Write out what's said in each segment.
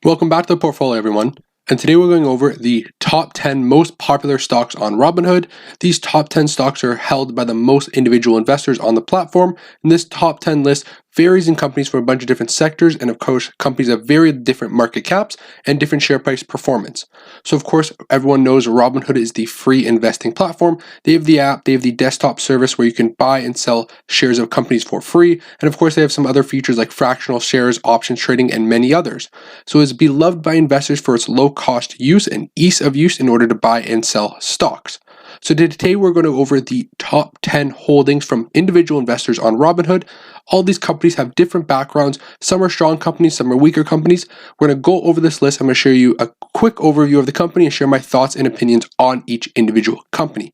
Welcome back to the portfolio, everyone. And today we're going over the top 10 most popular stocks on Robinhood. These top 10 stocks are held by the most individual investors on the platform. And this top 10 list varies in companies from a bunch of different sectors. And of course, companies have very different market caps and different share price performance. So of course, everyone knows Robinhood is the free investing platform. They have the app, they have the desktop service where you can buy and sell shares of companies for free. And of course, they have some other features like fractional shares, options trading, and many others. So it's beloved by investors for its low cost use and ease of use in order to buy and sell stocks. So today we're going to go over the top 10 holdings from individual investors on Robinhood. All these companies have different backgrounds. Some are strong companies, some are weaker companies. We're going to go over this list. I'm going to share you a quick overview of the company and share my thoughts and opinions on each individual company.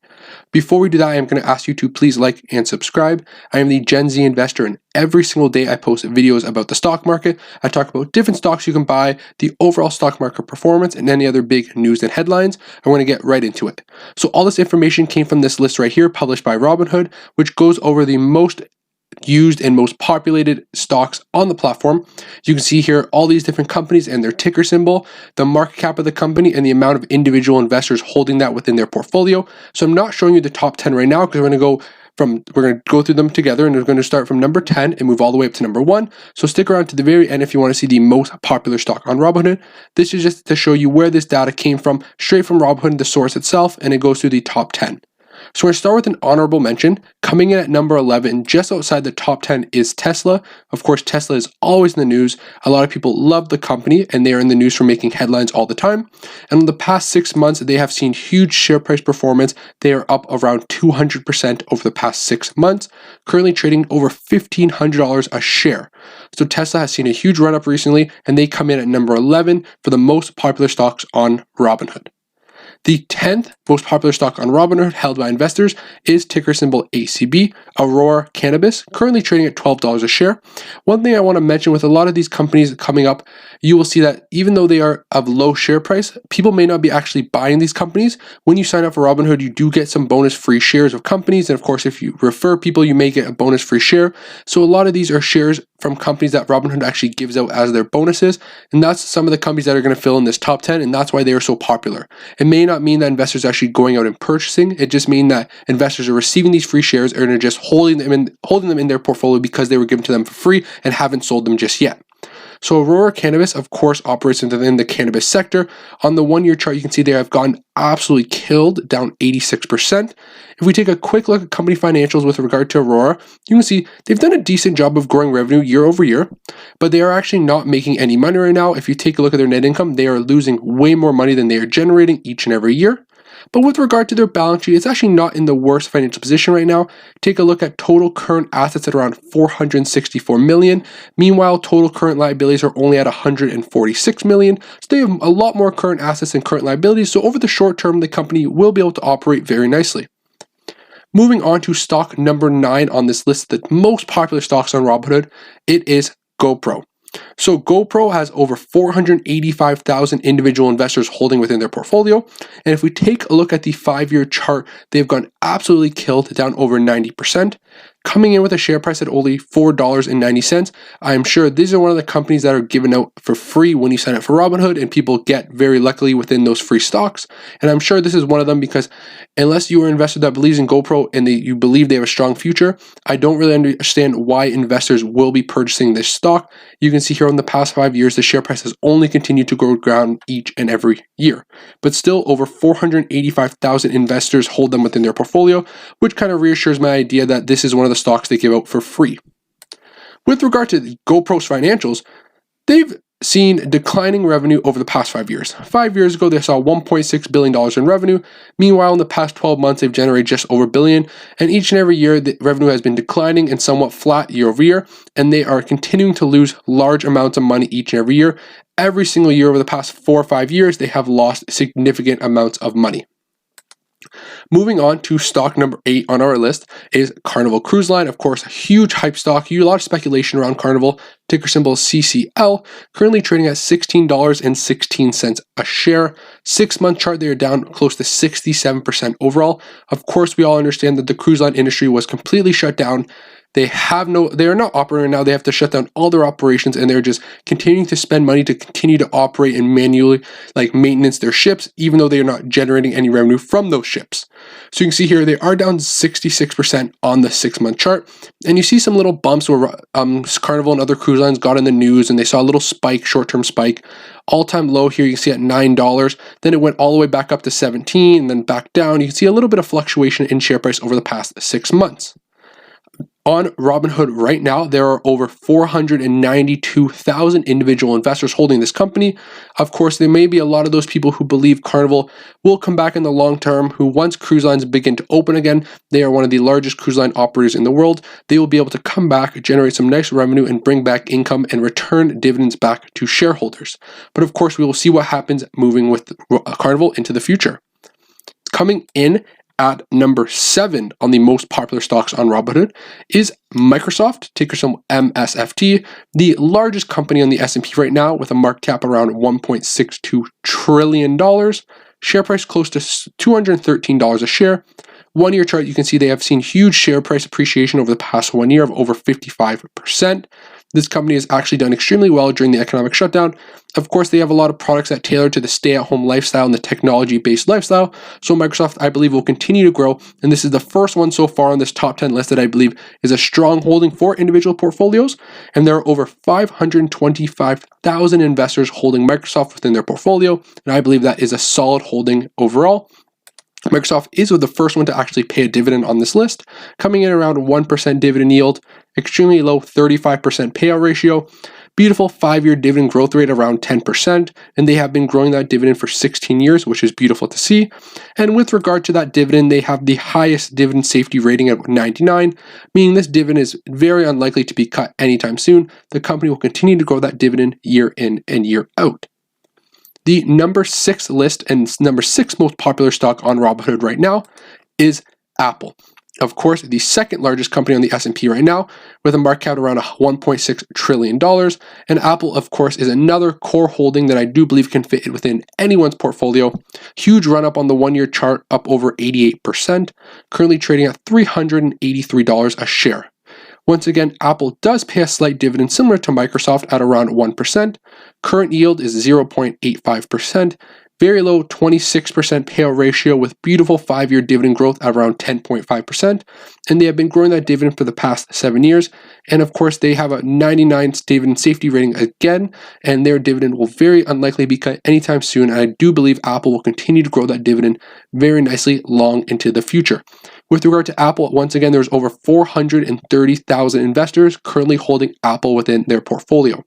Before we do that, I am going to ask you to please like and subscribe. I am the Gen Z investor, and every single day I post videos about the stock market. I talk about different stocks you can buy, the overall stock market performance, and any other big news and headlines. I want to get right into it. So all this information came from this list right here, published by Robinhood, which goes over the most used and most populated stocks on the platform. You can see here all these different companies and their ticker symbol, the market cap of the company, and the amount of individual investors holding that within their portfolio. So I'm not showing you the top 10 right now because we're going to go through them together, and we're going to start from number 10 and move all the way up to number 1. So stick around to the very end if you want to see the most popular stock on Robinhood. This is just to show you where this data came from, straight from Robinhood, the source itself, and it goes through the top 10. So we're going to start with an honorable mention. Coming in at number 11, just outside the top 10, is Tesla. Of course, Tesla is always in the news. A lot of people love the company, and they are in the news for making headlines all the time. And in the past 6 months, they have seen huge share price performance. They are up around 200% over the past 6 months, currently trading over $1,500 a share. So Tesla has seen a huge run up recently, and they come in at number 11 for the most popular stocks on Robinhood. The 10th most popular stock on Robinhood held by investors is ticker symbol ACB, Aurora Cannabis, currently trading at $12 a share. One thing I want to mention with a lot of these companies coming up, you will see that even though they are of low share price, people may not be actually buying these companies. When you sign up for Robinhood, you do get some bonus free shares of companies. And of course, if you refer people, you may get a bonus free share. So a lot of these are shares from companies that Robinhood actually gives out as their bonuses. And that's some of the companies that are going to fill in this top 10. And that's why they are so popular. It may not mean that investors are actually going out and purchasing. It just means that investors are receiving these free shares and are just holding them in their portfolio because they were given to them for free and haven't sold them just yet. So Aurora Cannabis, of course, operates within the cannabis sector. On the 1-year chart, you can see they have gone absolutely killed, down 86%. If we take a quick look at company financials with regard to Aurora, you can see they've done a decent job of growing revenue year over year, but they are actually not making any money right now. If you take a look at their net income, they are losing way more money than they are generating each and every year. But with regard to their balance sheet, it's actually not in the worst financial position right now. Take a look at total current assets at around $464 million. Meanwhile, total current liabilities are only at $146 million. So they have a lot more current assets than current liabilities. So over the short term, the company will be able to operate very nicely. Moving on to stock number 9 on this list, the most popular stocks on Robinhood, it is GoPro. So GoPro has over 485,000 individual investors holding within their portfolio. And if we take a look at the 5-year chart, they've gone absolutely killed, down over 90%. Coming in with a share price at only $4.90. I am sure these are one of the companies that are given out for free when you sign up for Robinhood, and people get very luckily within those free stocks. And I'm sure this is one of them because unless you are an investor that believes in GoPro and you believe they have a strong future, I don't really understand why investors will be purchasing this stock. You can see here in the past 5 years, the share price has only continued to grow ground each and every year. But still, over 485,000 investors hold them within their portfolio, which kind of reassures my idea that this is one of the stocks they give out for free. With regard to GoPro's financials, they've seen declining revenue over the past 5 years. 5 years ago, they saw $1.6 billion in revenue. Meanwhile, in the past 12 months, they've generated just over $1 billion. And each and every year, the revenue has been declining and somewhat flat year over year. And they are continuing to lose large amounts of money each and every year. Every single year over the past 4 or 5 years, they have lost significant amounts of money. Moving on to stock number 8 on our list is Carnival Cruise Line. Of course, a huge hype stock. A lot of speculation around Carnival. Ticker symbol CCL. Currently trading at $16.16 a share. 6-month chart, they are down close to 67% overall. Of course, we all understand that the cruise line industry was completely shut down. They are not operating now. They have to shut down all their operations, and they're just continuing to spend money to continue to operate and manually maintenance their ships, even though they are not generating any revenue from those ships. So you can see here they are down 66% on the 6-month chart, and you see some little bumps where Carnival and other cruise lines got in the news, and they saw a little spike, short-term spike. All-time low here you can see at $9. Then it went all the way back up to $17, and then back down. You can see a little bit of fluctuation in share price over the past 6 months. On Robinhood right now, there are over 492,000 individual investors holding this company. Of course, there may be a lot of those people who believe Carnival will come back in the long term, who once cruise lines begin to open again, they are one of the largest cruise line operators in the world. They will be able to come back, generate some nice revenue, and bring back income and return dividends back to shareholders. But of course, we will see what happens moving with Carnival into the future. Coming in at number 7 on the most popular stocks on Robinhood is Microsoft, ticker symbol MSFT, the largest company on the S&P right now with a market cap around $1.62 trillion. Share price close to $213 a share. 1-year chart, you can see they have seen huge share price appreciation over the past 1 year of over 55%. This company has actually done extremely well during the economic shutdown. Of course, they have a lot of products that tailor to the stay-at-home lifestyle and the technology-based lifestyle. So Microsoft, I believe, will continue to grow. And this is the first one so far on this top 10 list that I believe is a strong holding for individual portfolios. And there are over 525,000 investors holding Microsoft within their portfolio. And I believe that is a solid holding overall. Microsoft is the first one to actually pay a dividend on this list, coming in around 1% dividend yield, extremely low 35% payout ratio, beautiful 5-year dividend growth rate around 10%, and they have been growing that dividend for 16 years, which is beautiful to see. And with regard to that dividend, they have the highest dividend safety rating at 99, meaning this dividend is very unlikely to be cut anytime soon. The company will continue to grow that dividend year in and year out. The number 6 list and number 6 most popular stock on Robinhood right now is Apple. Of course, the second largest company on the S&P right now with a market cap around $1.6 trillion. And Apple, of course, is another core holding that I do believe can fit within anyone's portfolio. Huge run up on the 1-year chart, up over 88%, currently trading at $383 a share. Once again, Apple does pay a slight dividend similar to Microsoft at around 1%. Current yield is 0.85%. Very low 26% payout ratio with beautiful 5-year dividend growth at around 10.5%. And they have been growing that dividend for the past 7 years. And of course, they have a 99 dividend safety rating again, and their dividend will very unlikely be cut anytime soon. And I do believe Apple will continue to grow that dividend very nicely long into the future. With regard to Apple, once again, there's over 430,000 investors currently holding Apple within their portfolio.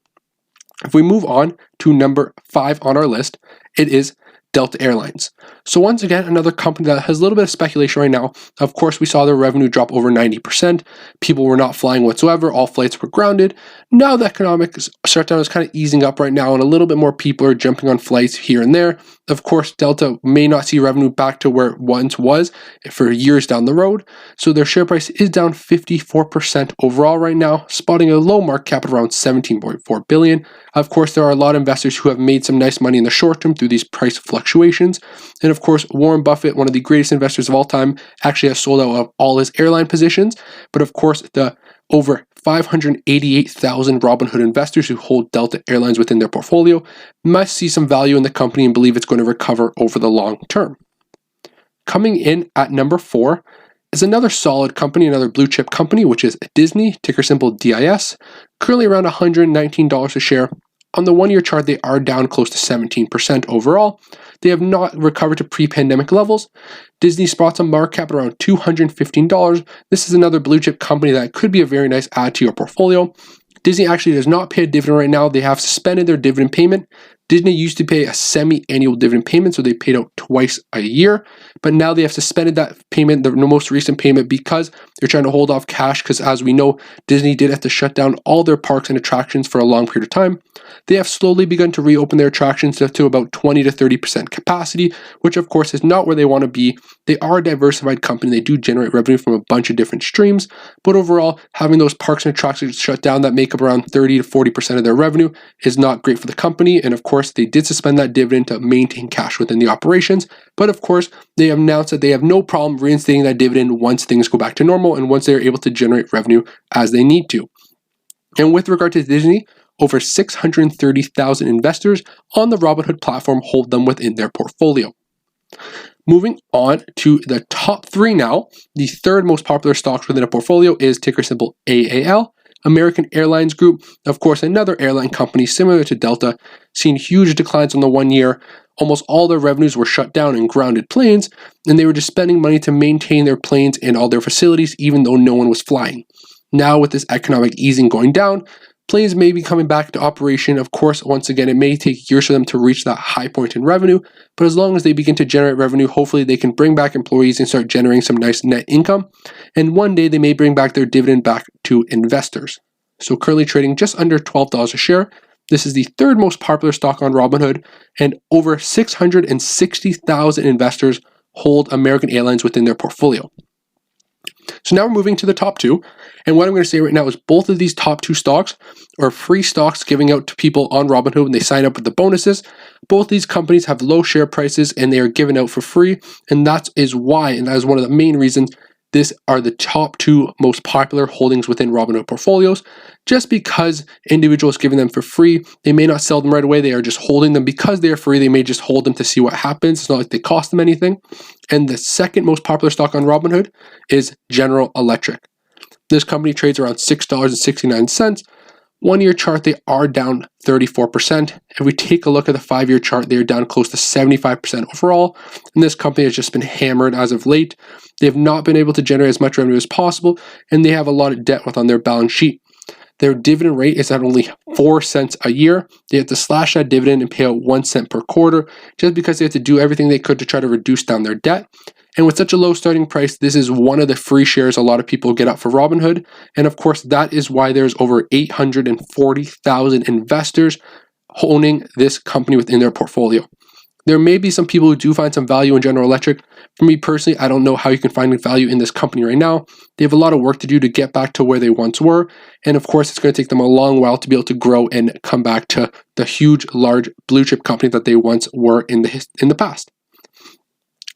If we move on to number 5 on our list, it is Delta Airlines. So once again, another company that has a little bit of speculation right now. Of course, we saw their revenue drop over 90%. People were not flying whatsoever. All flights were grounded. Now the economic shutdown is kind of easing up right now, and a little bit more people are jumping on flights here and there. Of course, Delta may not see revenue back to where it once was for years down the road. So their share price is down 54% overall right now, spotting a low market cap at around $17.4 billion. Of course, there are a lot of investors who have made some nice money in the short term through these price fluctuations. And of course, Warren Buffett, one of the greatest investors of all time, actually has sold out of all his airline positions. But of course, the over 588,000 Robinhood investors who hold Delta Airlines within their portfolio must see some value in the company and believe it's going to recover over the long term. Coming in at number 4 is another solid company, another blue chip company, which is Disney, ticker symbol DIS, currently around $119 a share. On the 1-year chart, they are down close to 17% overall. They have not recovered to pre-pandemic levels. Disney spots a market cap around $215. This is another blue chip company that could be a very nice add to your portfolio. Disney actually does not pay a dividend right now. They have suspended their dividend payment. Disney used to pay a semi-annual dividend payment, so they paid out twice a year. But now they have suspended that payment, the most recent payment, because they're trying to hold off cash, because as we know, Disney did have to shut down all their parks and attractions for a long period of time. They have slowly begun to reopen their attractions to about 20 to 30% capacity, which of course is not where they want to be. They are a diversified company. They do generate revenue from a bunch of different streams, but overall, having those parks and attractions shut down that make up around 30 to 40% of their revenue is not great for the company. And of course, course, they did suspend that dividend to maintain cash within the operations. But of course, they have announced that they have no problem reinstating that dividend once things go back to normal and once they're able to generate revenue as they need to. And with regard to Disney, over 630,000 investors on the Robinhood platform hold them within their portfolio. Moving on to the top 3 now, the third most popular stocks within a portfolio is ticker symbol AAL, American Airlines Group. Of course, another airline company similar to Delta, seeing huge declines on the 1 year. Almost all their revenues were shut down in grounded planes, and they were just spending money to maintain their planes and all their facilities, even though no one was flying. Now, with this economic easing going down, planes may be coming back to operation. Of course, once again, it may take years for them to reach that high point in revenue, but as long as they begin to generate revenue, hopefully they can bring back employees and start generating some nice net income. And one day they may bring back their dividend back to investors. So currently trading just under $12 a share. This is the third most popular stock on Robinhood, and over 660,000 investors hold American Airlines within their portfolio. So now we're moving to the top 2, and what I'm going to say right now is both of these top 2 stocks are free stocks giving out to people on Robinhood when they sign up with the bonuses. Both these companies have low share prices and they are given out for free, and that is why, and that is one of the main reasons these are the top 2 most popular holdings within Robinhood portfolios. Just because individuals giving them for free, they may not sell them right away. They are just holding them because they are free. They may just hold them to see what happens. It's not like they cost them anything. And the second most popular stock on Robinhood is General Electric. This company trades around $6.69. 1 year chart, they are down 34%. If we take a look at the 5 year chart, they are down close to 75% overall. And this company has just been hammered as of late. They have not been able to generate as much revenue as possible, and they have a lot of debt on their balance sheet. Their dividend rate is at only 4 cents a year. They have to slash that dividend and pay out 1 cent per quarter just because they have to do everything they could to try to reduce down their debt. And with such a low starting price, this is one of the free shares a lot of people get up for Robinhood. And of course, that is why there's over 840,000 investors owning this company within their portfolio. There may be some people who do find some value in General Electric. For me personally, I don't know how you can find value in this company right now. They have a lot of work to do to get back to where they once were. And of course, it's going to take them a long while to be able to grow and come back to the huge, large blue chip company that they once were in the past.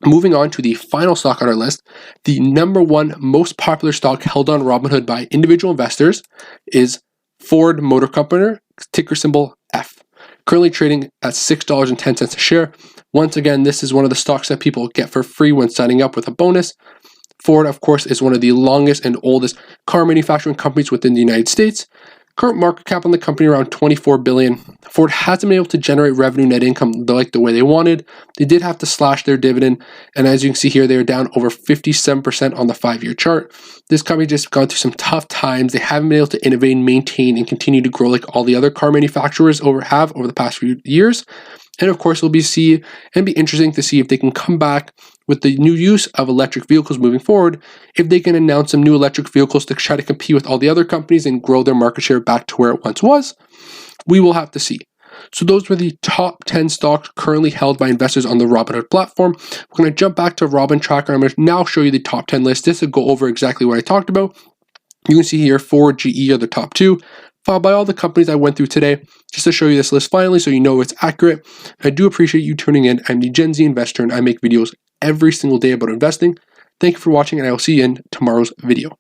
Moving on to the final stock on our list, the number 1 most popular stock held on Robinhood by individual investors is Ford Motor Company, ticker symbol F. Currently trading at $6.10 a share. Once again, this is one of the stocks that people get for free when signing up with a bonus. Ford, of course, is one of the longest and oldest car manufacturing companies within the United States. Current market cap on the company around $24 billion. Ford hasn't been able to generate revenue net income like the way they wanted. They did have to slash their dividend, and as you can see here, they are down over 57% on the 5 year chart. This company just gone through some tough times. They haven't been able to innovate, maintain, and continue to grow like all the other car manufacturers have over the past few years. And of course, it'll be interesting to see if they can come back with the new use of electric vehicles moving forward, if they can announce some new electric vehicles to try to compete with all the otother companies and grow their market share back to where it once was. We will have to see. So those were the top 10 stocks currently held by investors on the Robinhood platform. We're going to jump back to Robin Tracker. I'm going to now show you the top 10 list just to go over exactly what I talked about. You can see here Ford, GE are the top 2. Followed by all the companies I went through today, just to show you this list finally so you know it's accurate. I do appreciate you tuning in. I'm the Gen Z investor and I make videos every single day about investing. Thank you for watching, and I will see you in tomorrow's video.